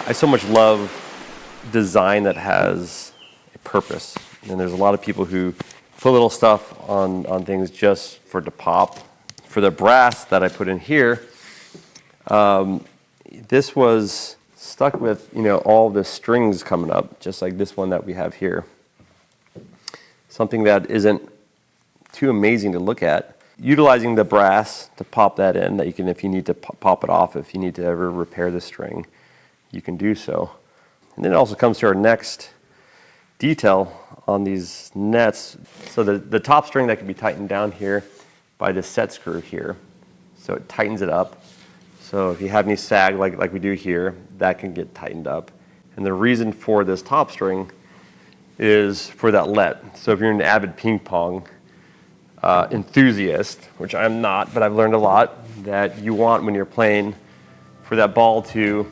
I so much love design that has a purpose. And there's a lot of people who put little stuff on things just for it to pop. For the brass that I put in here, this was stuck with, all the strings coming up, just like this one that we have here. Something that isn't too amazing to look at. Utilizing the brass to pop that in, that you can, if you need to pop it off, if you need to ever repair the string, you can do so. And then it also comes to our next detail on these nets. So the top string that can be tightened down here by the set screw here. So it tightens it up. So if you have any sag like we do here, that can get tightened up. And the reason for this top string is for that let. So if you're an avid ping pong enthusiast, which I'm not, but I've learned a lot, that you want when you're playing for that ball to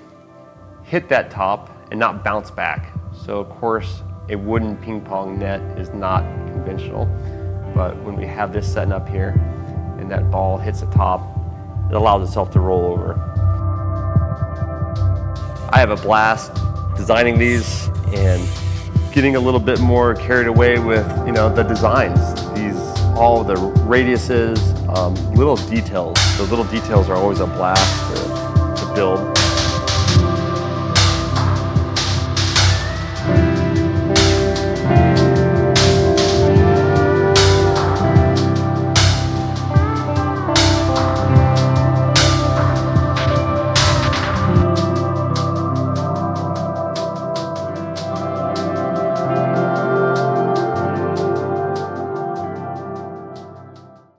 hit that top and not bounce back. So of course, a wooden ping pong net is not conventional, but when we have this setting up here and that ball hits the top, it allows itself to roll over. I have a blast designing these and getting a little bit more carried away with, the designs. All the radiuses, little details. The little details are always a blast to build.